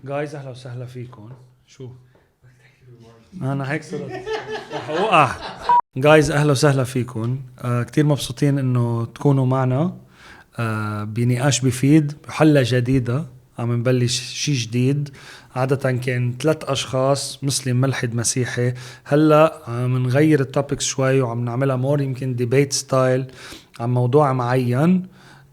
جايز اهلا وسهلا فيكم. شو انا هيك صرت رح اوقع. جايز اهلا وسهلا فيكم. كتير مبسوطين انه تكونوا معنا بنقاش بفيد بحلقة جديدة. عم نبلش شي جديد. عادة كان 3 أشخاص، مسلم ملحد مسيحي. هلأ عم نغير التوبكس شوي وعم نعملها مور يمكن ديبيت ستايل عن موضوع معين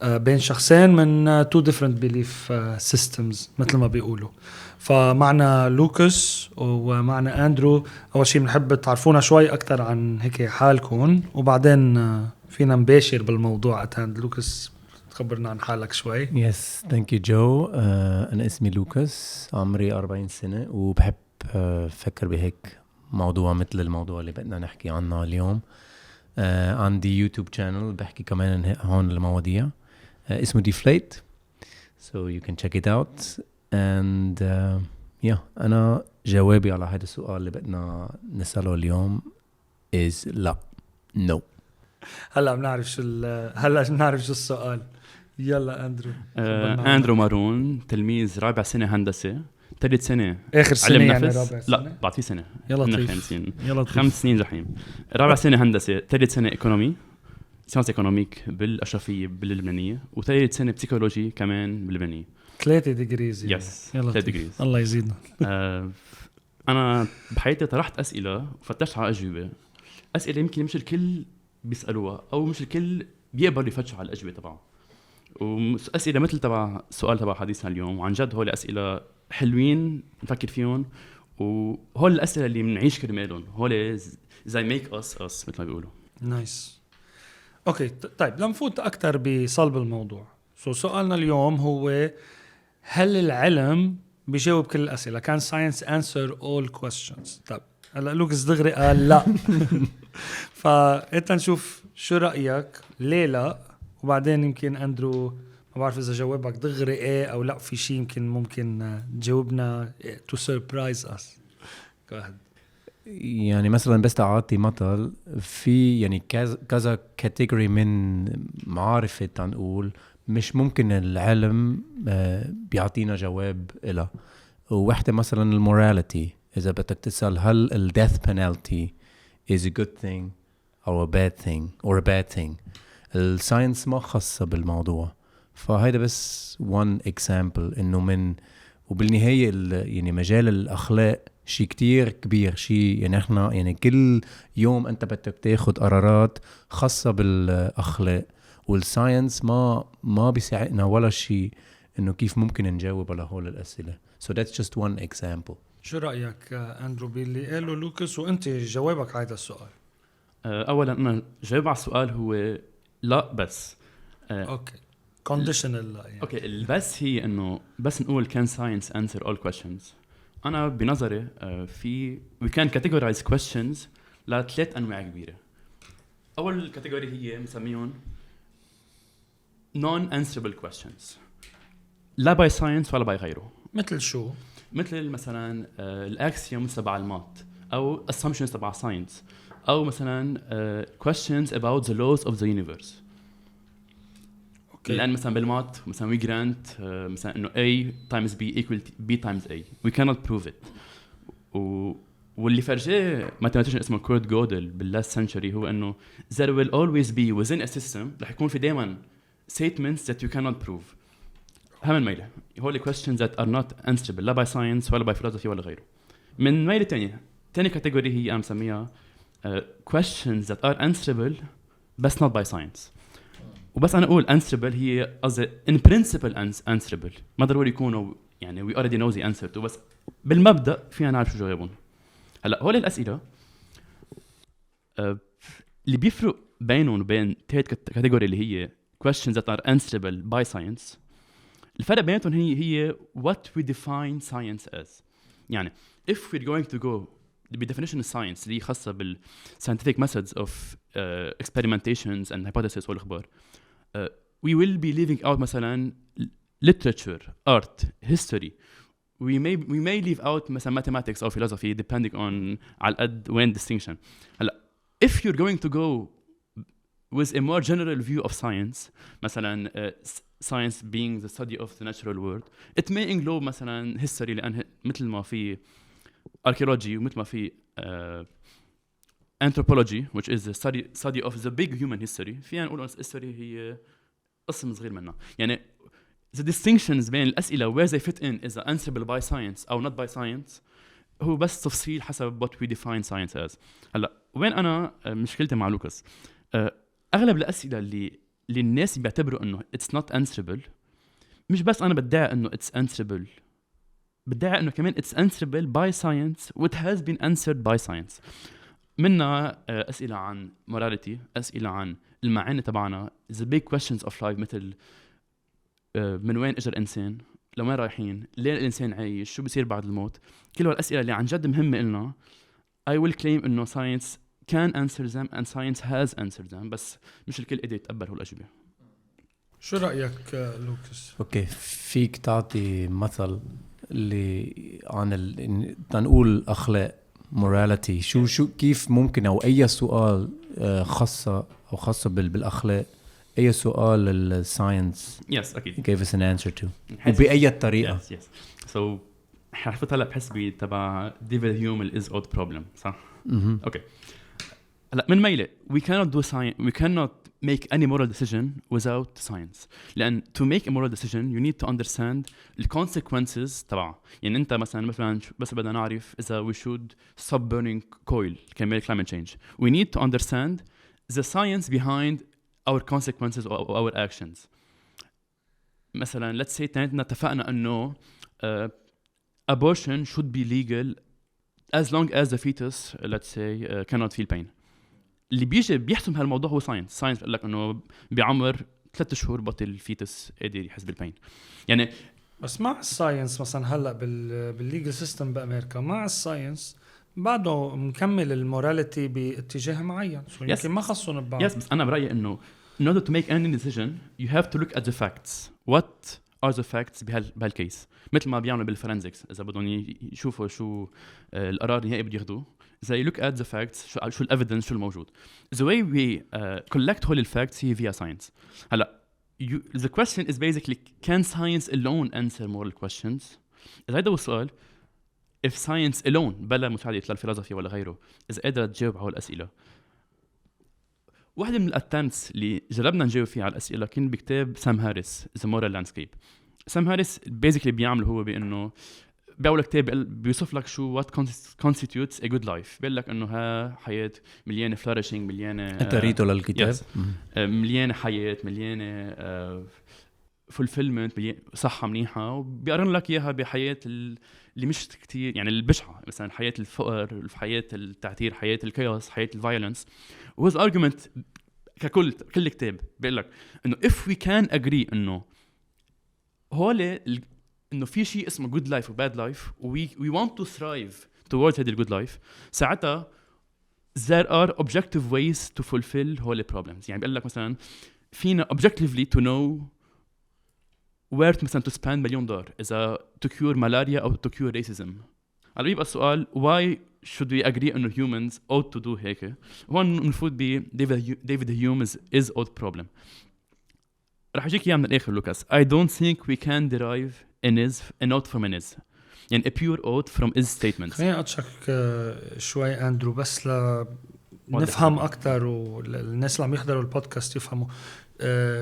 بين شخصين من two different belief systems مثل ما بيقولوا. فمعنا لوكاس ومعنا أندرو. أول شيء بنحب تعرفونا شوي أكتر عن هيك حالكم وبعدين فينا نباشر بالموضوع. لوكاس تخبرنا عن حالك شوي. Yes, thank you Joe. أنا اسمي لوكاس، عمري 40 سنة وبحب فكر بهيك موضوع مثل الموضوع اللي بدنا نحكي عنه اليوم. عندي يوتيوب channel بحكي كمان هون المواضيع اسمه Deflate, so you can check it out. And أنا جوابي على هذا السؤال اللي بدنا نسأله اليوم is لا no. هلا بنعرف شو السؤال. يلا أندرو. أندرو مارون، تلميذ رابع سنة هندسة، ثالث سنة آخر سنة علم يعني نفس. رابع سنة؟ لا بعد في سنة. يلا 5 سنين جحيم. رابع سنة هندسة، ثالث سنة إيكونومي، سيانس إيكونوميك بالأشرفية باللبنانية، وثالث سنة بسيكولوجي كمان باللبنانية. 3 ديجريز. يس 3 ديجريز. الله يزيدنا. أنا بحياتي طرحت أسئلة وفتشت على أجوبة. أسئلة يمكن مش الكل بيسألوها أو مش الكل بيقبل يفتشوا على الأجوبة تبعه. وأسئلة مثل سؤال تبع حديثنا اليوم، وعن جد هول أسئلة حلوين نفكر فيهم، وهول الأسئلة اللي منعيش كرمالهم، هول زي make us مثل ما بيقولوا. نايس. أوكي طيب لنفوت أكتر بصلب الموضوع. سؤالنا اليوم هو هل العلم بيجاوب كل الأسئلة؟ كان science answer all questions؟ طيب هلا لوكس دغري قال لا. فأنت نشوف شو رأيك ليه لا، وبعدين يمكن أندرو ما بعرف إذا جاوبك دغري إيه أو لا، في شيء ممكن تجاوبنا to surprise us. يعني مثلا بس تعطي مثل في يعني كذا كاتيجوري من معارفة تنقول مش ممكن العلم بيعطينا جواب إلها. وواحدة مثلا الموراليتي، إذا بدك تسأل هل ال death penalty is a good thing or a bad thing or a bad thing. الساينس ما خاصة بالموضوع، فهذا بس one example إنه من. وبالنهاية يعني مجال الأخلاق شيء كتير كبير، شيء يعني إحنا يعني كل يوم أنت بدك تاخد قرارات خاصة بالأخلاق، والساينس ما بيساعدنا ولا شيء إنه كيف ممكن نجاوب على هول الأسئلة. So that's just one example. شو رأيك أندرو باللي قاله لوكاس وأنت جوابك على هذا السؤال؟ أولا أنا جواب على السؤال هو لا بس. أوكي conditional يعني. أوكي البس هي إنه بس نقول can science answer all questions. أنا بنظري we can categorize questions ل3 أنواع كبيرة. أول كاتيجوري هي مسميهم non-answerable questions، لا باي ساينس ولا باي غيره. مثل شو؟ مثل مثلا الأكسيومز تبع المات أو assumptions تبع ساينس، أو مثلا questions about the laws of the universe. لأن مثلا بالمات مثلا we grant مثلا إنه A times B equal B times A. We cannot prove it. واللي فرجاه mathematician اسمه كورت جودل باللاست century هو إنه there will always be within a system رح يكون في دائما statements that you cannot prove. هم ميلة هول questions that are not answerable لا by science ولا by philosophy ولا غيره. من ميلة تاني كاتيجوري هي أنا مسميها questions that are answerable بس not by science. وبس أنا أقول answerable هي قصدي in principle answerable، ما ضروري يكونوا يعني we already know the answer to، بس بالمبدأ فينا نعرف شو جوابهم. هلا هول الأسئلة اللي بيفرق بينهم وبين تالت كاتيجوري اللي هي questions that are answerable by science. الفرق بينهم هي what we define science as. يعني if we're going to go definition of science اللي خاصة بال scientific methods of experimentations and hypotheses والأخبار، we will be leaving out مثلا literature, art, history. We may leave out مثلا mathematics or philosophy depending on على قد وين distinction. هلا if you're going to go with a more general view of science مثلا science being the study of the natural world. It may englobe مثلا history لأن مثل ما في archaeology ومثل ما في anthropology which is the study of the big human history. فينا نقول history هي قسم صغير منها. يعني the distinctions بين الأسئلة where they fit in is answerable by science أو not by science هو بس تفصيل حسب what we define science as. هلا وين أنا مشكلتي مع لوكاس أغلب الأسئلة اللي الناس بيعتبروا إنه it's not answerable مش بس أنا بدعي إنه it's answerable بدعي إنه كمان it's answerable by science what has been answered by science. منا أسئلة عن morality أسئلة عن المعاني تبعنا the big questions of life مثل من وين اجى الانسان لوين رايحين ليه الانسان عايش شو بيصير بعد الموت كل هالاسئله اللي عن جد مهمه لنا I will claim انه science can answer them and science has answered them بس مش الكل قدر يتقبل هالاجوبه. شو رايك لوكاس؟ اوكي فيك تعطي مثل اللي عن تنقول اخلاق morality شو كيف ممكن او اي سؤال خاصه بالاخلاق أي سؤال الساينس yes أكيد gave us an answer to وبأي طريقة yes so حرفت هلا بحس تبع ديفيد هيوم is odd problem صح okay هلا من ميلة we cannot make any moral decision without science لأن to make a moral decision you need to understand the consequences تبعها. يعني أنت مثلا بس بدنا نعرف إذا we should stop burning coal كمية climate change we need to understand the science behind our consequences or our actions. مثلا let's say تنتنا اتفقنا انه abortion should be legal as long as the fetus let's say cannot feel pain. اللي بيجي بيحسم هالموضوع هو ساينس بيقول لك انه بعمر 3 شهور بطل الفيتس قادر يحس بالبين. يعني بس مع الساينس مثلا هلا بالليجل سيستم بامريكا مع الساينس بعده مكمل الموراليتي باتجاه معين يمكن ما خصهم ببعض. بس أنا برأيي إنه in order to make any decision you have to look at the facts. What are the facts بهالكيس مثل ما بيعملوا بالفورنزيكس إذا بدهم يشوفوا شو القرار النهائي بده ياخذوه they look at the facts شو الevidence شو الموجود. The way we collect all the facts هي via science. هلا the question is basically can science alone answer moral questions؟ إذا هذا هو السؤال if science alone بلا مساعدة للفلسفة ولا غيره إذا قادرة تجاوب على الأسئلة. واحدة من الاتمتس اللي جربنا نجاوب فيها على الأسئلة كان بكتاب سام هاريس The Moral Landscape. سام هاريس basically بيعمل هو بأنه بأول كتاب بيوصف لك شو what constitutes a good life. بيقول لك إنه ها حياة مليانة flourishing مليانة أنت ريته للكتاب مليانة حياة مليانة fulfillment صحة منيحة وبيقارن لك إياها بحياة اللي مش كتير يعني البشعة مثلا حياة الفقر حياة التعتير حياة الكيوس حياة الفايلنس. وهذا argument كل كتاب بيقول لك إنه if we can agree إنه إنه في شيء اسمه good life و bad life we want to strive towards هذه good life ساعتها there are objective ways to fulfill whole problems. يعني بيقول لك مثلا فينا objectively to know where مثلا to spend $1 مليون إذا to cure malaria أو to cure racism. على بيبقى السؤال why should we agree إنه humans ought to do هيك؟ هون المفروض ديفيد هيوم is odd problem. رح أجيك إياه من الآخر لوكاس. I don't think we can derive an ought from an is. يعني a pure ought from is statements. خليني أتشك شوي أندرو بس نفهم أكتر والناس اللي عم يحضروا البودكاست يفهموا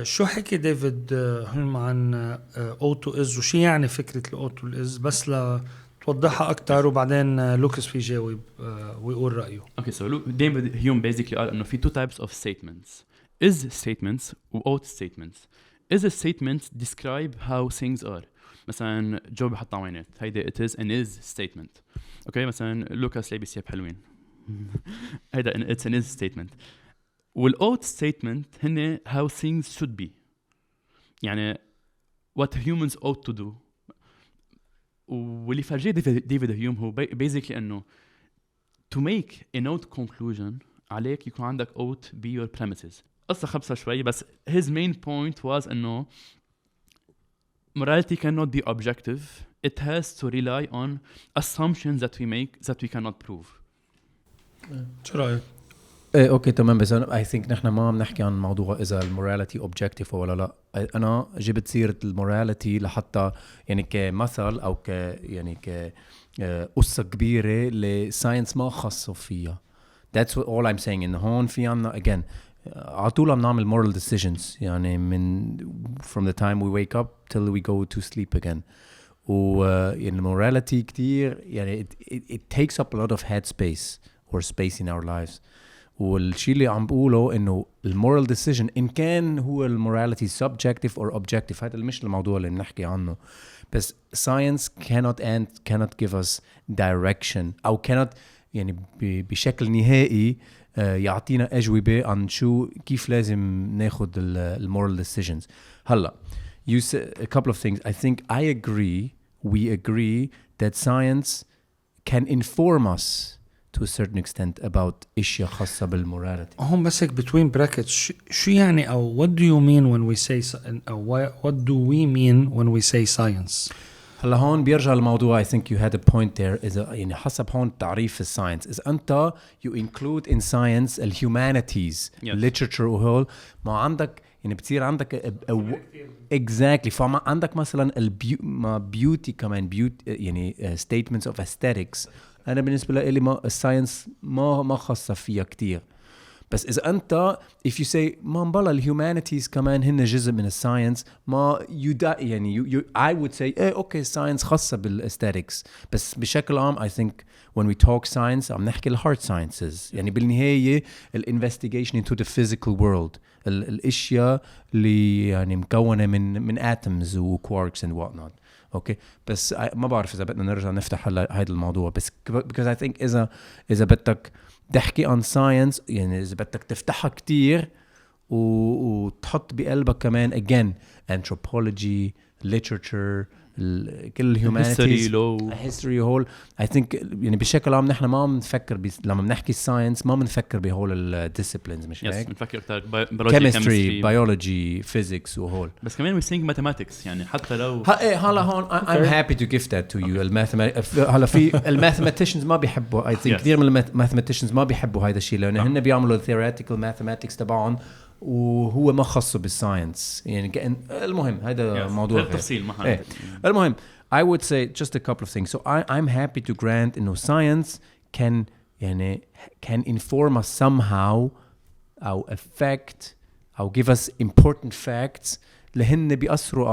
شو حكي ديفيد هيوم عن اوتو از وشو يعني فكرة الاوتو از بس لتوضحها أكتر وبعدين لوكاس في جاوب ويقول رأيه. Okay, so ديفيد هيوم basically قال إنه في two types of statements. Is statements و ought statements. Is statements describe how things are. مثلا جو بحط عوينات هيدا it is an is statement. Okay مثلا لوكاس لابس ثياب حلوين هيدا it's an is statement. والought statement هن how things should be يعني what humans ought to do. واللي فرجيه ديفيد هيوم هو basically انه to make a ought conclusion عليك يكون عندك ought be your premises. قصة خبصة شوي بس his main point was انه morality cannot be objective. It has to rely on assumptions that we make that we cannot prove. شو رأيك؟ ايه اوكي تمام بس انا اي ثينك نحن ما عم نحكي عن موضوع اذا الموراليتي اوبجكتيف ولا لا. انا جبت سيره الموراليتي لحتى يعني كمثل او يعني قصه كبيره لساينس ما خاصه فيها. That's all I'm saying. إنه هون في عنا again على طول عم نعمل moral decisions يعني من from the time we wake up till we go to sleep again. يعني morality كتير يعني it takes up a lot of head space or space in our lives. والشيء اللي عم بقوله إنه moral decision إن كان هو morality subjective or objective هذا مش الموضوع اللي بنحكي عنه. بس science cannot give us direction أو cannot يعني بشكل نهائي يعطينا أجوبة عن كيف لازم ناخد moral decisions. هلا you said a couple of things. I think we agree that science can inform us to a certain extent about اشياء خاصة بالmorality. هم بس هيك between brackets شو يعني أو what do you mean when we say what do we mean when we say science؟ هلا هون بيرجع الموضوع. I think you had a point there. إذا يعني حسب هون تعريف الساينس إذا أنت you include in science humanities literature وهول ما عندك يعني بتصير عندك exactly فما عندك مثلا beauty كمان يعني statements of aesthetics. أنا بالنسبة لي ما الساينس ما خاصة فيها كتير. بس إذا أنت if you say ما مبلا humanities كمان هن جزء من الساينس ما يعني I would say okay science خاصة بالaesthetics. بس بشكل عام I think when we talk science عم نحكي hard sciences يعني بالنهاية investigation into the physical world الأشياء اللي يعني مكونة من atoms و quarks and whatnot. اوكي بس ما بعرف اذا بدنا نرجع نفتح هذا الموضوع بس because I think اذا بدك تحكي عن ساينس يعني اذا بدك تفتحها كتير وتحط بقلبك كمان again anthropology literature كل humanities history whole I think يعني بشكل عام نحن ما بنفكر لما بنحكي ساينس ما بنفكر بهول الديسيبلينز مش هيك بنفكر اكثر chemistry biology physics وهول بس كمان we think mathematics يعني حتى لو هلا هون I'm happy to give that to you هلا في mathematicians ما بيحبوا I think كثير من mathematicians ما بيحبوا هذا الشيء لأن هن بيعملوا theoretical mathematics تبعهم وهو ما خصه بالساينس يعني المهم هذا موضوع تفصيل ما المهم I would say just a couple of things. So I'm happy to grant إنه science can inform us somehow أو affect أو give us important facts لهن بيأثروا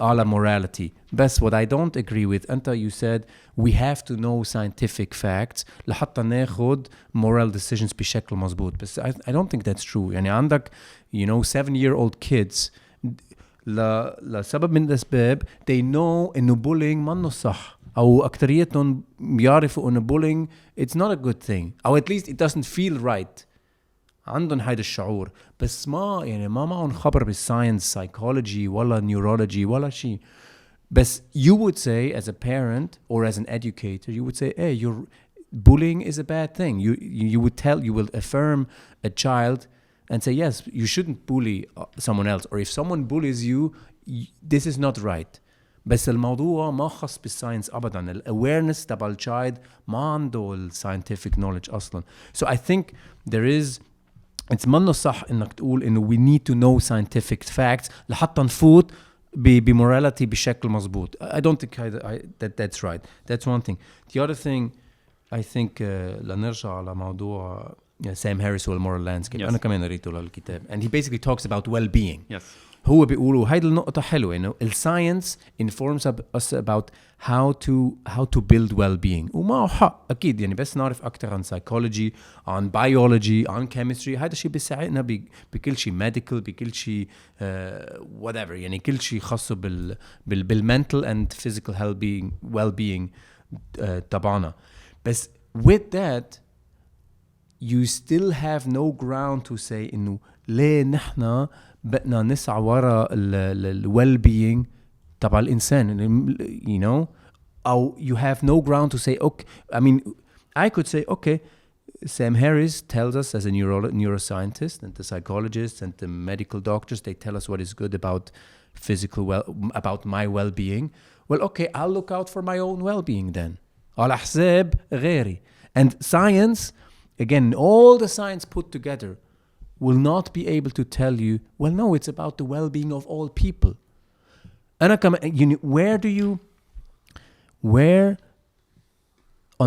على morality. بس what I don't agree with أنت you said we have to know scientific facts لحتى ناخد moral decisions بشكل مزبوط. بس I don't think that's true. يعني عندك 7-year-old kids لسبب من الأسباب they know إنه bullying منه صح أو أكتريتهم بيعرفوا إنه bullying it's not a good thing أو at least it doesn't feel right. عندهم هيدا الشعور بس ما معهم خبر بالساينس psychology ولا neurology ولا شيء. بس you would say as a parent or as an educator you would say hey bullying is a bad thing. You will affirm a child and say yes you shouldn't bully someone else or if someone bullies you this is not right. بس الموضوع ما خص بالساينس أبداً. الأويرنس تبع الشايد ما عنده الساينتفك knowledge أصلاً. So I think there is it's منه صح إنك تقول إنه we need to know scientific facts لحتى نفوت بموراليتي بشكل مزبوط. I don't think that's right. That's one thing. The other thing I think لنرجع على موضوع سام هاريس والمورال لاندسكيب. أنا كمان قريته للكتاب and he basically talks about well-being. Yes. هو بيقولوا هيدا النقطة حلوة إنه الساينس informs us about how to build well-being وما حق أكيد يعني بس نعرف أكتر عن psychology عن biology عن chemistry هيدا شيء بيساعدنا بكل شيء medical بكل شيء whatever يعني كل شيء خاصه بالmental and physical well-being تبعنا. بس with that you still have no ground to say إنه ليه نحنا بدنا نسعى وراء well-being تبع الإنسان أو you have no ground to say okay. I mean I could say okay Sam Harris tells us as a neuroscientist and the psychologists and the medical doctors they tell us what is good about about my well-being. Well okay I'll look out for my own well-being then على حساب غيري. And science again, all the science put together will not be able to tell you, well, no, it's about the well-being of all people. أنا كمان,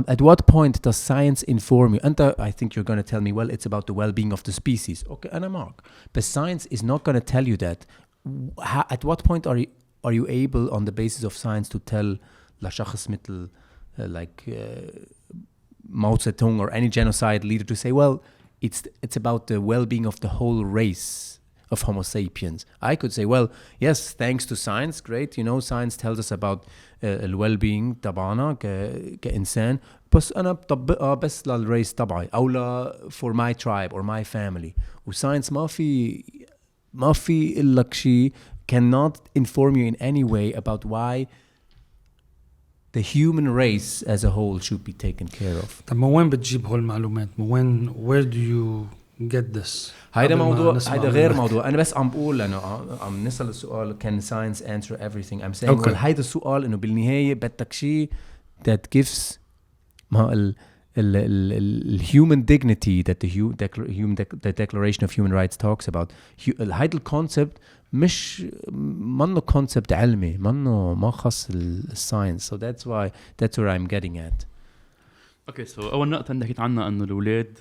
at what point does science inform you? I think you're going to tell me, well, it's about the well-being of the species. Okay, أنا معك. But science is not going to tell you that. At what point are you able, on the basis of science, to tell لشخص مثل Mao Zedong or any genocide leader to say, well, it's about the well-being of the whole race of Homo sapiens. I could say, well, yes, thanks to science, great, science tells us about the well-being تبعنا كإنسان, بس أنا بطبقها بس للريس تبعي أو for my tribe or my family. وساينس ما في إلك شيء, cannot inform you in any way about why the human race as a whole should be taken care of. طب ما وين بتجيب هول المعلومات؟ where do you get this؟ هيدا غير موضوع. أنا بس عم بقول عم نسأل السؤال, can science answer everything? I'm saying well, هيدا السؤال إنه بالنهاية بدك شيء that gives the human dignity that the Declaration of Human Rights talks about. هيدا الconcept مش منه concept علمي, ما خص الساينس. So that's where I'm getting at. Okay, so أول نقطة اللي حكيت عنها إنه الأولاد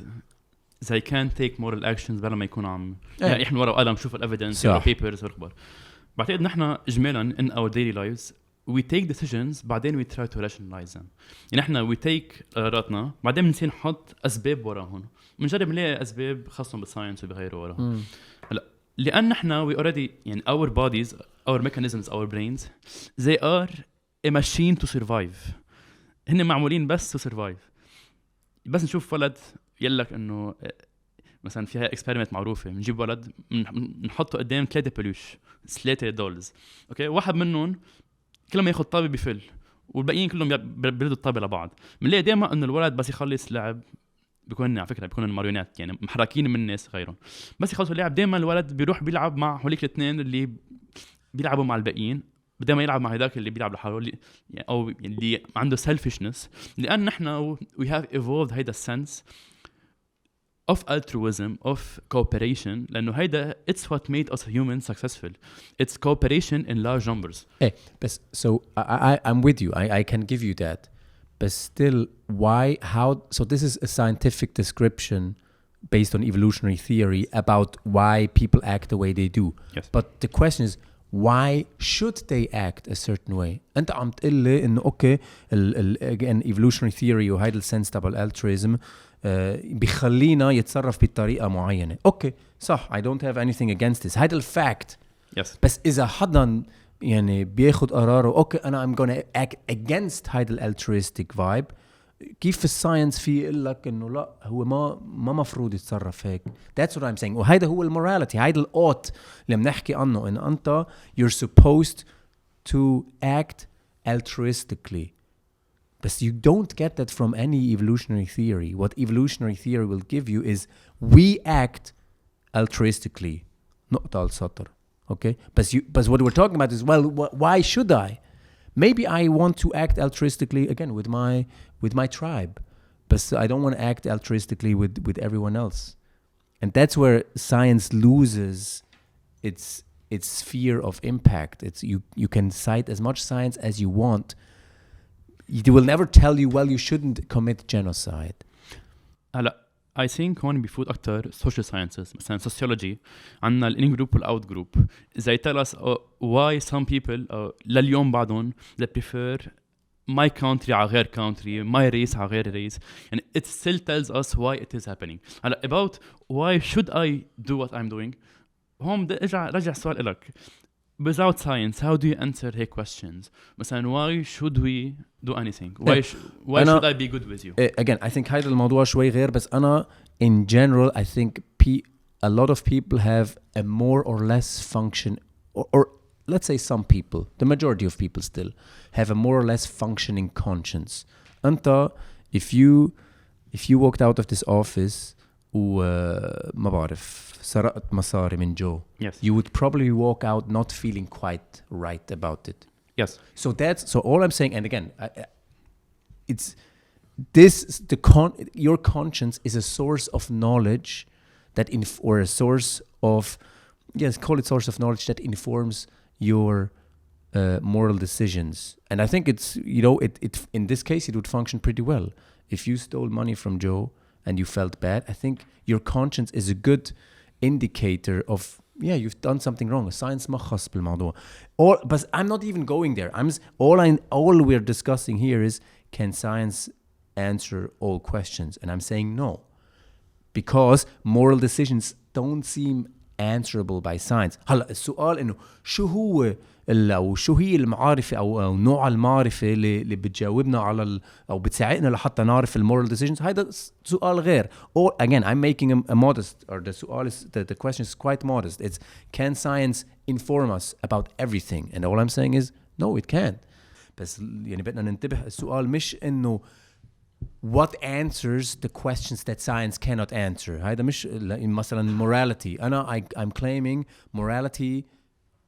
they can't take moral actions بلا ما يكونوا عم يعني إحنا ورا وقلم نشوف الإيفيدنس أو papers والأخبار. بعتقد نحن إجمالاً in our daily lives we take decisions بعدين we try to rationalize them. يعني إحنا we take قراراتنا بعدين بنصير نحط أسباب وراهم, بنجرب نلاقي أسباب خاصة بالساينس وبغيره وراهم. هلا لأن إحنا we already يعني our bodies, our mechanisms, our brains, they are a machine to survive. هن معمولين بس to survive. بس نشوف ولد يقلك إنه مثلا فيها experiment معروفة, بنجيب ولد نحطه قدام 3 بلوش 3 دولز, أوكي, واحد منهم كل ما ياخد طابة بيفل والباقيين كلهم بيردوا الطابة لبعض. بنلاقي دائما إنه الولد بس يخلص لعب بيكون على فكرة بيكون الماريونات يعني محركين من الناس غيرهم, بس يخلصوا اللعب دائما الولد بيروح بيلعب مع هوليك الاثنين اللي بيلعبوا مع الباقيين, بدل ما يلعب مع هذاك اللي بيلعب لحاله يعني أو اللي عنده selfishness. لأن نحن we have evolved هيدا الsense of altruism, of cooperation, لأنه هيدا it's what made us humans successful. It's cooperation in large numbers. But so I'm with you. I can give you that. But still, so this is a scientific description based on evolutionary theory about why people act the way they do. Yes. But the question is, why should they act a certain way? أنت عم تقول لي إنه أوكي again evolutionary theory وهيدا السنس تبع altruism بيخلينا يتصرف بطريقة معينة. أوكي صح, I don't have anything against this. هيدا الفاكت. Yes. بس إذا حدا يعني بياخد قراره أوكي أنا I'm gonna act against هيدا altruistic vibe, كيف الساينس في يقول لك إنه لا هو ما مفروض يتصرف هيك. That's what I'm saying. وهيدا هو الموراليتي, هيدا الأوت اللي بنحكي عنه, إن أنت you're supposed to act altruistically. But you don't get that from any evolutionary theory. What evolutionary theory will give you is we act altruistically. نقطة على السطر. Okay? But what we're talking about is, well, why should I? Maybe I want to act altruistically again with my tribe, but I don't want to act altruistically with everyone else. And that's where science loses its sphere of impact. It's you can cite as much science as you want. They will never tell you, well, you shouldn't commit genocide. هلا I think هون بيفوت أكتر social sciences, مثلا sociology, عنا ال in group وال out group. They tell us why some people لليوم بعضهم they prefer my country على غير country, my race على غير race. And it still tells us why it is happening. هلا about why should I do what I'm doing. هون بدي رجع السؤال إلك. Without science, how do you answer her questions? مثلا why should we do anything? Why should I be good with you? Again, I think هذا الموضوع شوي غير, بس أنا in general I think a lot of people have a more or less function, or let's say some people, the majority of people still have a more or less functioning conscience. أنت if you walked out of this office وما بعرف سرقت مصاري من جو, yes, you would probably walk out not feeling quite right about it. Yes. So all I'm saying, and again, your conscience is a source of knowledge that or a source of, yes, call it source of knowledge that informs your moral decisions. And I think it's, you know, it in this case it would function pretty well. If you stole money from Joe and you felt bad, I think your conscience is a good indicator of, yeah, you've done something wrong. Science ما خص بالموضوع. But I'm not even going there. All we're discussing here is, can science answer all questions? And I'm saying no, because moral decisions don't seem answerable by science. هلا السؤال إنه شو هو أو شو هي المعارفة أو نوع المعرفة اللي بتجاوبنا على أو بتساعدنا لحتى نعرف المورال decisions. هذا سؤال غير. Or again, I'm making a modest, or the سؤال is, the question is quite modest. It's, can science inform us about everything? And all I'm saying is no, it can't. بس يعني بدنا ننتبه. السؤال مش إنه what answers the questions that science cannot answer. هذا مش مثلا morality. I'm claiming morality,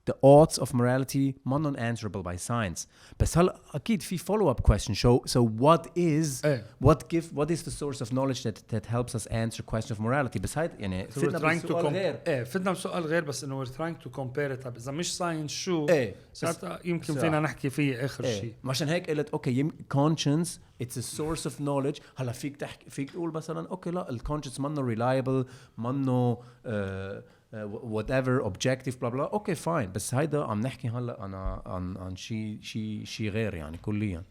the odds of morality are not answerable by science. بس هلا أكيد في follow-up question. So what is what is the source of knowledge that helps us answer question of morality? بس هاي يعني فتنا بسؤال غير. فتنا بسؤال غير بس إنه we're trying to compare it. إذا مش science شو؟ ساعتها يمكن فينا نحكي فيه آخر شيء. عشان هيك قلت okay, conscience it's a source of knowledge. هلا فيك تقول مثلا okay لا الconscience منه reliable منه whatever objective blah blah. okay fine. بس هيدا عم نحكي هلا أنا عن شيء غير يعني كليا.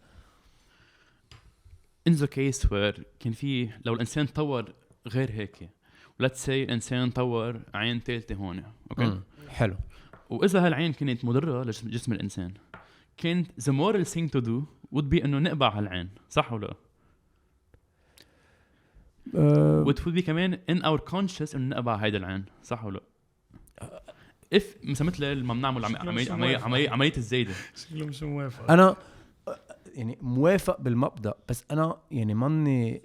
in the case where كان في لو الإنسان طور غير هيك let's say الإنسان طور عين ثالثة هون اوكي حلو. وإذا هالعين كانت مضرة لجسم الإنسان كانت the moral thing to do would be إنه نقبع هالعين صح ولا would be كمان in our conscious إنه نقبع هيدا العين صح ولا if مثل ما بنعمل عملية الزايدة. شكله مش موافق. أنا يعني موافق بالمبدأ بس أنا يعني ماني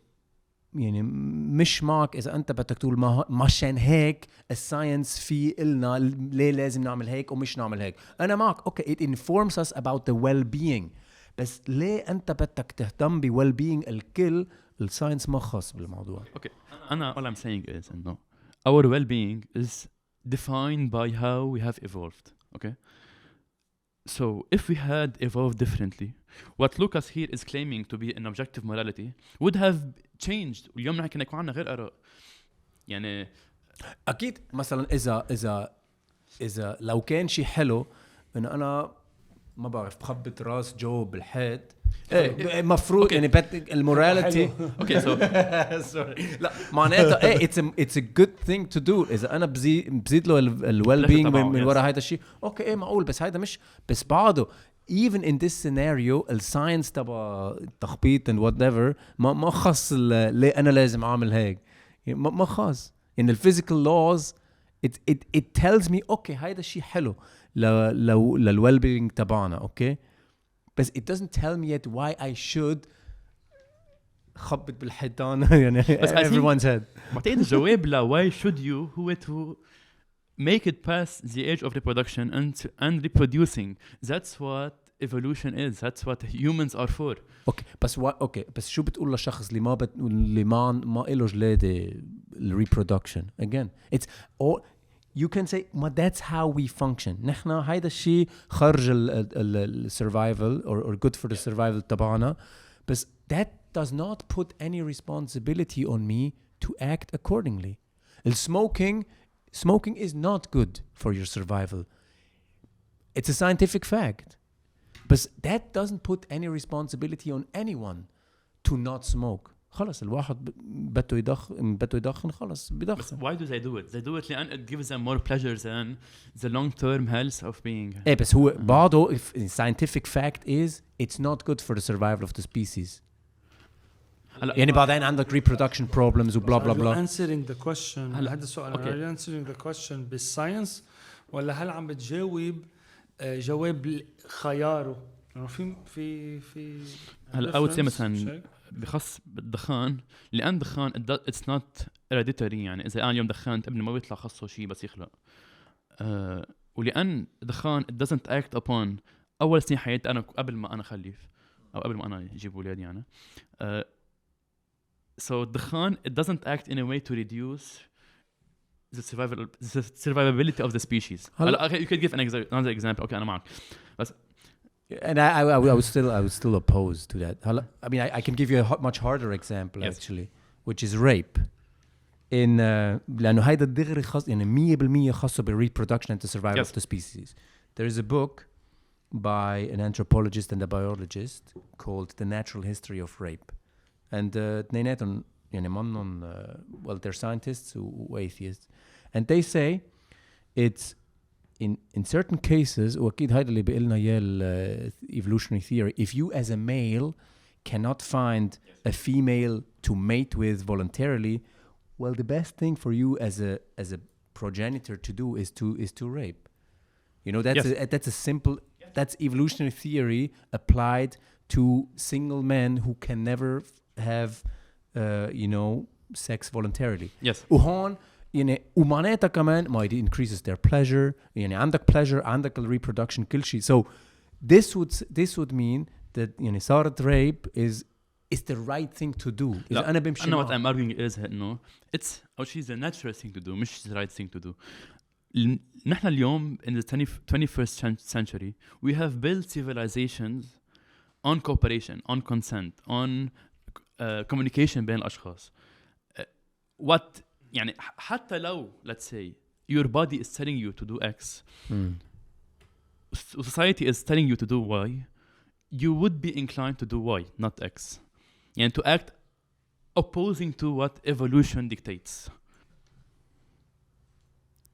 يعني مش معك إذا أنت بدك تقول مشان هيك الساينس في إلنا ليه لازم نعمل هيك ومش نعمل هيك. أنا معك okay it informs us about the well-being بس ليه أنت بدك تهتم well-being الكل الساينس ما خاص بالموضوع. okay أنا all I'm saying is إنه our well-being is defined by how we have evolved. Okay, so if we had evolved differently, what Lucas here is claiming to be an objective morality would have changed. واليوم نحن كنا يكون عنا غير آراء. يعني أكيد مثلا إذا لو كان شيء حلو إن أنا ما بعرف بخبط راس جو بالحيط مفروض يعني الموراليتي اوكي سو سوري لا معناتها it's a good thing to do. اذا انا بزيد له الويل بينج من وراء هذا الشيء اوكي معقول بس هذا مش بس بعده even in this scenario الساينس تبع تخبيط and whatever ما خص ليه انا لازم اعمل هيك ما خاص in the physical laws it tells me اوكي هذا الشيء حلو لو للويل بينج تبعنا اوكي بس it doesn't tell me yet why I should خبط بالحيطان يعني everyone's head. بعتقد الجواب لا why should you هو to make it past the age of reproduction and reproducing. That's what evolution is. That's what humans are for. اوكي بس شو بتقول للشخص اللي ما له جلادة reproduction again it's all you can say that's how we function. نحن هيدا الشيء خرج ال survival or good for the survival تبعنا بس that does not put any responsibility on me to act accordingly. Smoking is not good for your survival. It's a scientific fact. But that doesn't put any responsibility on anyone to not smoke. خلص الواحد بده يدخن خلص بيدخن. Why do they do it? They do it لأن it gives them more pleasure than the long-term health of being. إيه بس هو بعده scientific fact is it's not good for the survival of the species. يعني بعدين عندك reproduction problems وبلا بلا بلا. answering the question هذا السؤال are you answering the question بالساينس ولا هل عم بتجاوب جواب خياره؟ في هلا أول شيء مثلا بخص بالدخان لأن دخان it's not hereditary يعني إذا أنا اليوم دخنت ابني ما بيطلع خصه شيء بس يخلق ولأن دخان it doesn't act upon أول سنين حياتي أنا قبل ما أنا خلف أو قبل ما أنا أجيب أولادي يعني So الدخان it doesn't act in a way to reduce the survivability of the species. You could give another example. Okay, أنا معك. بس And I would still oppose to that. I mean, I can give you a much harder example actually, which is rape. لأنه هيدا الدغري خاص يعني 100% خاصة بالreproduction and the survival of the species. There is a book by an anthropologist and a biologist called The Natural History of Rape. And اثنيناتهم يعني منهم well, they're scientists و atheists. And they say it's in certain cases, وأكيد هيدا اللي بيقلنا إياه evolutionary theory, if you as a male cannot find a female to mate with voluntarily, well, the best thing for you as a progenitor to do is to rape. You know, that's a simple, that's evolutionary theory applied to single men who can never have, you know, sex voluntarily. Yes. وهون يعني ومعناتها كمان ما it increases their pleasure. يعني عندك pleasure, عندك reproduction كل شيء. So this would mean that يعني صارت rape is the right thing to do. إذا أنا بمشي what I'm arguing is إنه it's she's the natural thing to do مش the right thing to do. نحن اليوم in the 21st century we have built civilizations on cooperation, on consent, on communication بين الأشخاص. What يعني حتى لو let's say your body is telling you to do X, society is telling you to do Y, you would be inclined to do Y, not X. يعني to act opposing to what evolution dictates.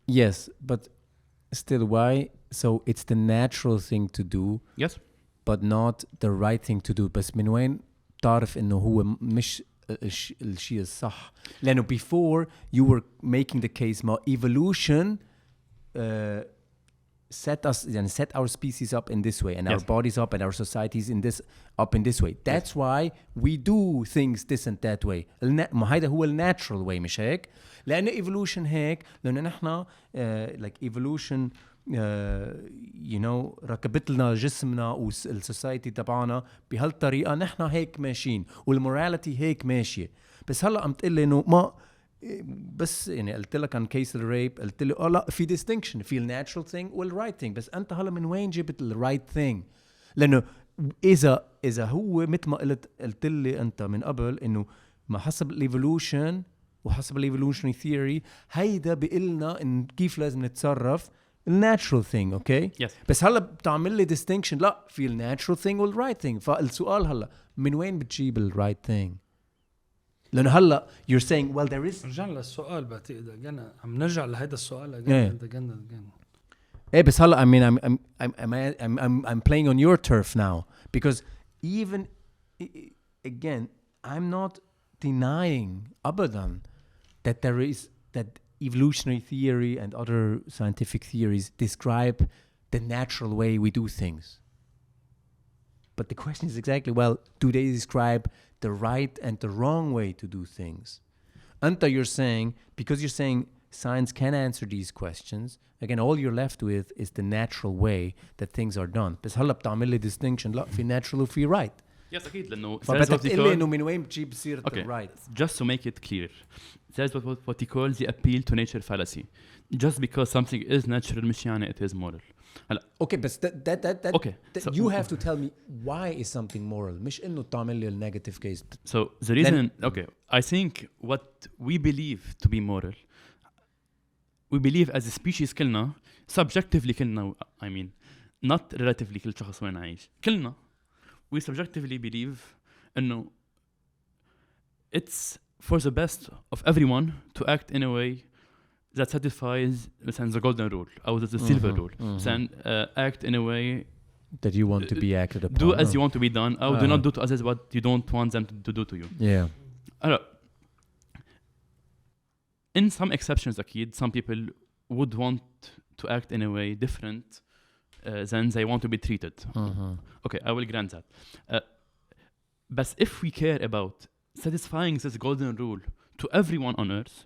Yes, but still why? So it's the natural thing to do. Yes. But not the right thing to do. بس من وين تعرف إنه هو مش الشيء الصح؟ لأنه before you were making the case ما evolution set our species up in this way and our bodies up and our societies up in this way. That's why we do things this and that way. ما هيدا هو natural way مش هيك؟ لأنه evolution هيك لأنه نحن like evolution you know ركبت لنا جسمنا والسوسايتي تبعنا بهالطريقة نحن هيك ماشيين والموراليتي هيك ماشية. بس هلا عم تقول لي إنه ما بس يعني قلت لك عن كيس الريب قلت لي لا في distinction في الناتشرال thing والرايت thing. بس أنت هلا من وين جبت الرايت thing؟ لأنه إذا هو مثل ما قلت لي أنت من قبل إنه ما حسب الإيفولوشن وحسب الإيفولوشنري ثيوري هيدا بيقلنا إن كيف لازم نتصرف الناتشرال thing. اوكي بس هلا بتعمل لي distinction لا في الناتشرال thing والرايت thing. فالسؤال هلا من وين بتجيب الرايت thing؟ لأنه هلا you're saying well there is رجعنا للسؤال بعتقد أنا عم نرجع لهذا السؤال أجانا إيه بس هلا I mean I'm playing on your turf now because even again I'm not denying أبدا that there is that evolutionary theory and other scientific theories describe the natural way we do things. But the question is exactly, well, do they describe the right and the wrong way to do things? Anta, you're saying, because you're saying science can answer these questions, again, all you're left with is the natural way that things are done. بس هلا بتعمل لي distinction لا في natural وفي right. Yes, أكيد لأنه فبتقلي إنه من وين بتجيب سيرة right. Just to make it clear, that's what he calls the appeal to nature fallacy. Just because something is natural مش يعني it is moral. Okay, but that okay. So you have to tell me why is something moral مش إنه تعمل لي negative case. So the reason, okay, I think what we believe to be moral, we believe as a species كلنا, subjectively كلنا, I mean, not relatively كل شخص وين عايش. كلنا we subjectively believe إنه it's for the best of everyone to act in a way that satisfies مثلا the golden rule أو the silver rule. مثلا act in a way that you want to be acted upon. Do as you want to be done أو do not do to others what you don't want them to do to you. Yeah. In some exceptions أكيد some people would want to act in a way different than they want to be treated. Okay, I will grant that. But if we care about satisfying this golden rule to everyone on earth,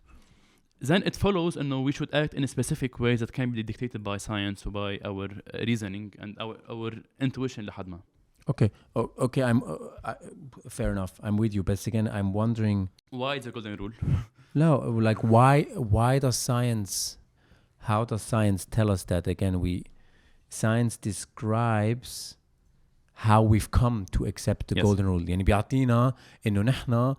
then it follows we should act in a specific way that can be dictated by science or by our reasoning and our intuition لحد ما. Okay, I'm fair enough. I'm with you, but again, I'm wondering. Why is the golden rule? No, like why does science? How does science tell us that? Again, science describes how we've come to accept the golden rule. يعني بيعطينا إنه نحنا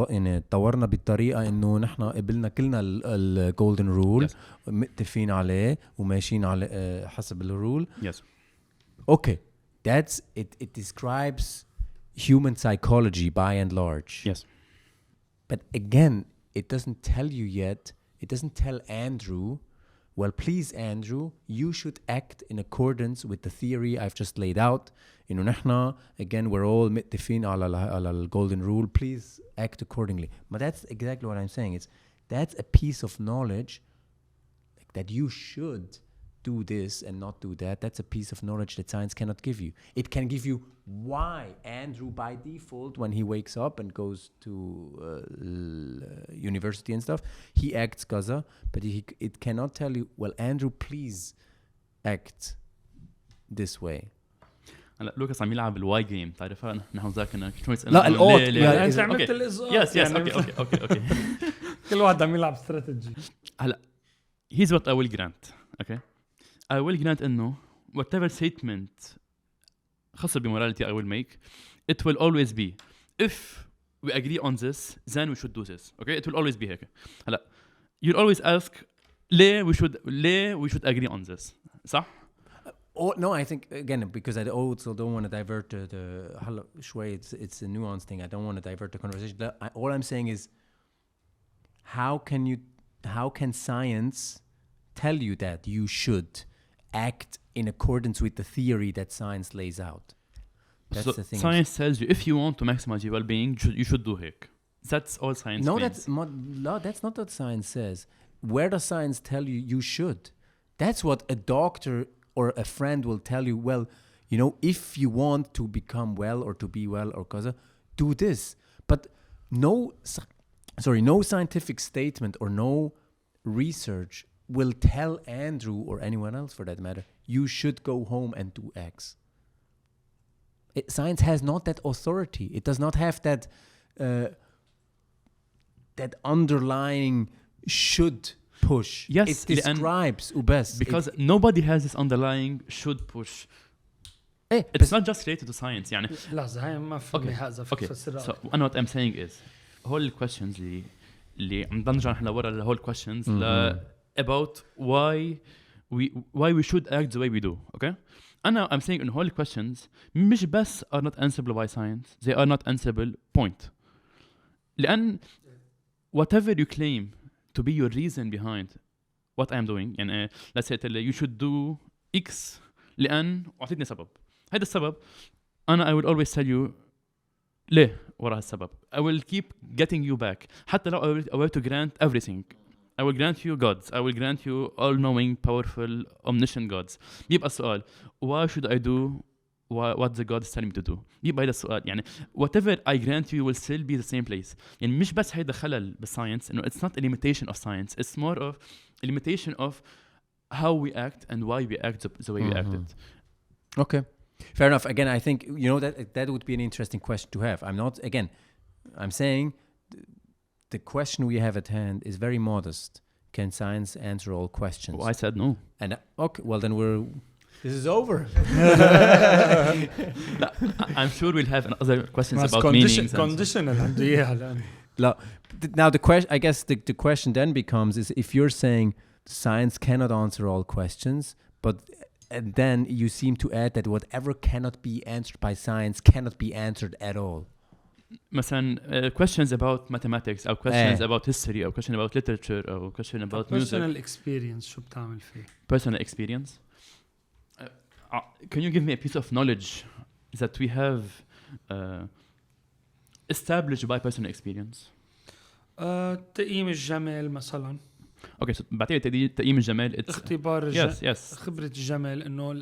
يعني طورنا بالطريقة إنه نحنا قبلنا كلنا ال golden rule متفقين عليه وماشيين على حسب الرول. Yes. Okay, that's it. It describes human psychology by and large. Yes. But again, it doesn't tell you yet. It doesn't tell Andrew, well, please, Andrew, you should act in accordance with the theory I've just laid out. إنه نحنا, again, we're all متفقين على the golden rule. Please act accordingly. But that's exactly what I'm saying. That's a piece of knowledge like, that you should do this and not do that. That's a piece of knowledge that science cannot give you. It can give you why Andrew, by default, when he wakes up and goes to university and stuff, he acts kaza, but it cannot tell you, well, Andrew, please act this way. هلا لوكاس عم يلعب الواي جيم تعرفها نحن ذاكرنا شو يسأل لا الأوت انت عملت الإزقاط يس اوكي كل واحد عم يلعب استراتيجي. هلا here's what I will grant. Okay, I will grant إنه whatever statement خاصة بموراليتي I will make, it will always be if we agree on this then we should do this. Okay, it will always be هيك. هلا you'll always ask ليه we should agree on this صح؟ Oh, no, I think, again, because I also don't want to divert it's a nuanced thing. I don't want to divert the conversation. All I'm saying is, how can science tell you that you should act in accordance with the theory that science lays out? That's so the thing. Science tells you if you want to maximize your well-being, you should do هيك. That's all science means. That's not what science says. Where does science tell you you should? That's what a doctor or a friend will tell you, well, you know, if you want to become well or to be well or kaza, do this. But no scientific statement or no research will tell Andrew or anyone else for that matter, you should go home and do X. Science has not that authority. It does not have that underlying should push. Yes, it describes وبس. Because nobody has this underlying should push. It's not just related to science. يعني لحظة هاي ما فهمي هذا فسرها. So what I'm saying is whole questions اللي عم نرجع نحن لورا whole questions about why we should act the way we do. Okay? I'm saying in whole questions مش بس are not answerable by science. They are not answerable point. لأن whatever you claim to be your reason behind what I'm doing يعني let's say you should do X لأن أعطيتني سبب هذا السبب أنا I will always tell you ليه وراء السبب I will keep getting you back حتى لو I were to grant everything I will grant you gods I will grant you all-knowing powerful omniscient gods يبقى السؤال why should I do what the God is telling me to do يبقى هذا السؤال يعني whatever I grant you will still be the same place يعني مش بس هيدا خلل بالساينس إنه it's not a limitation of science it's more of a limitation of how we act and why we act the way we acted. Okay, fair enough. Again, I think you know that would be an interesting question to have. I'm saying the question we have at hand is very modest. Can science answer all questions? Well, I said no. And okay, well then this is over. I'm sure we'll have other questions about meanings. Conditional. Now the question, I guess the question then becomes is if you're saying science cannot answer all questions, and then you seem to add that whatever cannot be answered by science cannot be answered at all. مثلا questions about mathematics or questions about history or question about literature or question about music. Personal experience شو بتعمل فيه؟ Personal experience. Can you give me a piece of knowledge that we have established by personal experience? تقييم الجمال مثلا. Okay, so بعتقد تقييم الجمال اختبار yes. خبرة الجمال إنه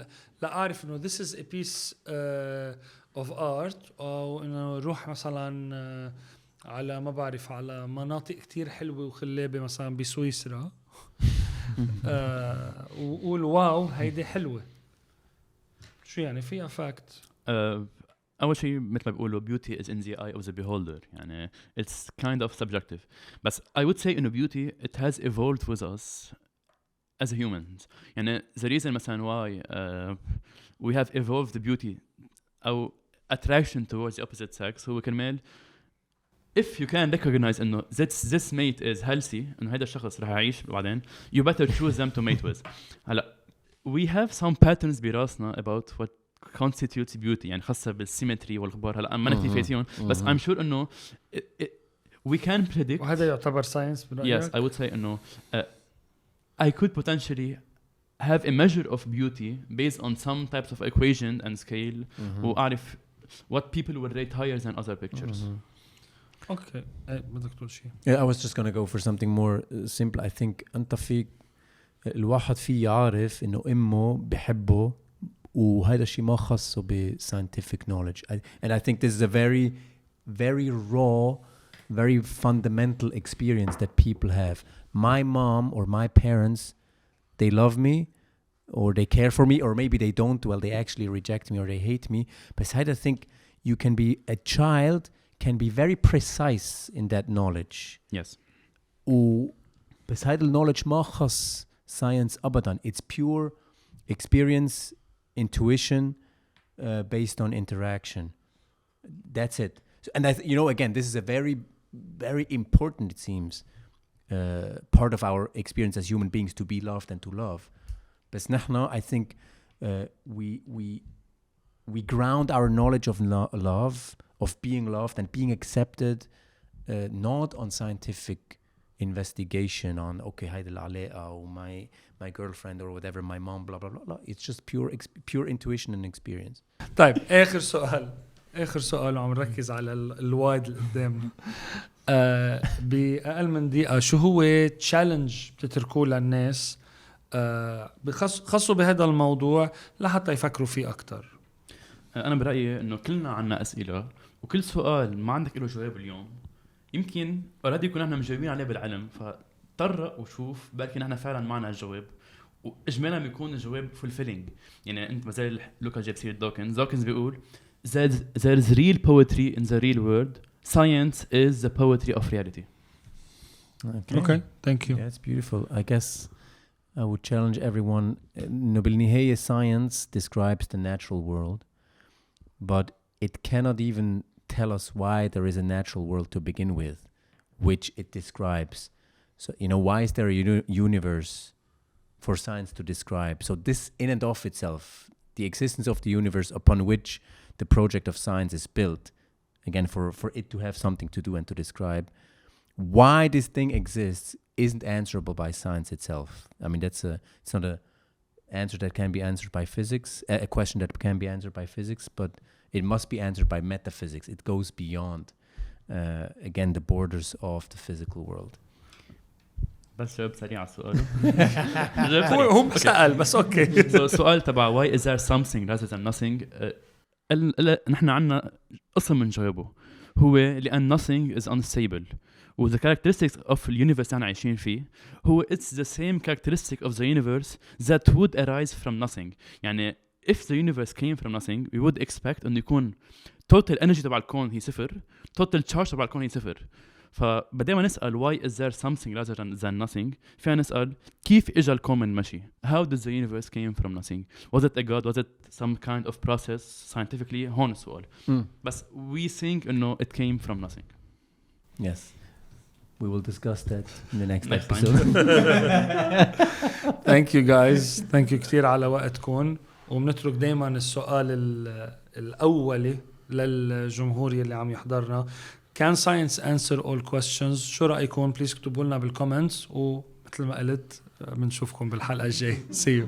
لا أعرف إنه this is a piece of art أو إنه روح مثلا على ما بعرف على مناطق كتير حلوة وخلابة مثلا بسويسرا وقول واو هيدي حلوة شو يعني فيها فاكت أول شيء مثل ما بيقولوا beauty is in the eye of the beholder يعني it's kind of subjective بس I would say إنه beauty it has evolved with us as humans يعني the reason مثلا why we have evolved the beauty أو attraction towards the opposite sex هو كرمال if you can recognize إنه this mate is healthy إنه هذا الشخص رح يعيش بعدين you better choose them to mate with هلا we have some patterns براسنا about what constitutes beauty يعني خاصة بالسيمتري والغبار هلا ما نحكي فيهم بس I'm sure إنه we can predict وهذا يعتبر ساينس برأيك؟ Yes I would say إنه I could potentially have a measure of beauty based on some types of equation and scale وأعرف what people will rate higher than other pictures. Okay. بدك تقول شيء؟ Yeah, I was just gonna go for something more simple. I think أنت فيك الواحد فيه يعرف إنه أمه بحبه وهذا الشيء ما خصه ب scientific knowledge. And I think this is a very, very raw, very fundamental experience that people have. My mom or my parents, they love me or they care for me or maybe they don't. Well, they actually reject me or they hate me. But I think you can be a child can be very precise in that knowledge. Yes. بس هذا knowledge ما خص science أبداً. It's pure experience, intuition, based on interaction. That's it. So, and again, this is a very, very important, it seems, part of our experience as human beings to be loved and to love. بس نحن, I think, we ground our knowledge of love, of being loved and being accepted, not on scientific investigation on هيدا العلاقة or my girlfriend or whatever, my mom, blah blah blah. It's just pure intuition and experience. طيب آخر سؤال وعم نركز على الوايد اللي قدامنا. بأقل من دقيقة شو هو تشالنج بتتركوه للناس خاصوا بهذا الموضوع لحتى يفكروا فيه أكتر؟ أنا برأيي إنه كلنا عنا أسئلة وكل سؤال ما عندك له جواب اليوم يمكن already يكون احنا مجاوبين عليه بالعلم فطرق وشوف بركي نحن فعلا معنا الجواب واجمالا بيكون الجواب fulfilling يعني انت مثلا لوكا جاب سيرة دوكنز بيقول there's real poetry in the real world, science is the poetry of reality. Okay, thank you. Yeah, it's beautiful. I guess I would challenge everyone. إنه بالنهاية science describes the natural world, but it cannot even tell us why there is a natural world to begin with, which it describes. So, why is there a universe for science to describe? So this in and of itself, the existence of the universe upon which the project of science is built, again, for it to have something to do and to describe, why this thing exists isn't answerable by science itself. I mean, it's not an answer that can be answered by physics, a question that can be answered by physics, but it must be answered by metaphysics. It goes beyond, again, the borders of the physical world. بس جواب سريع على السؤال. هو سأل بس أوكي. السؤال تبع why is there something rather than nothing. نحن عنا قسم من جوابه هو لأن nothing is unstable. و the characteristics of the universe اللي عايشين فيه هو it's the same characteristic of the universe that would arise from nothing. يعني if the universe came from nothing we would expect أن يكون total energy تبع الكون هي صفر, total charge تبع الكون هي صفر. فبدأ ما نسأل why is there something rather than nothing فينا نسأل كيف إجا الكون من مشي. How did the universe came from nothing? Was it a god? Was it some kind of process scientifically? هون السؤال. بس we think إنه it came from nothing. Yes. We will discuss that in the next episode. Thank you guys. Thank you كتير على وقتكم. وبنترك دايما السؤال الأولي للجمهور اللي عم يحضرنا. Can science answer all questions? شو رأيكم؟ بليز اكتبوا لنا بالكومنتس ومثل ما قلت بنشوفكم بالحلقة الجاي. See you.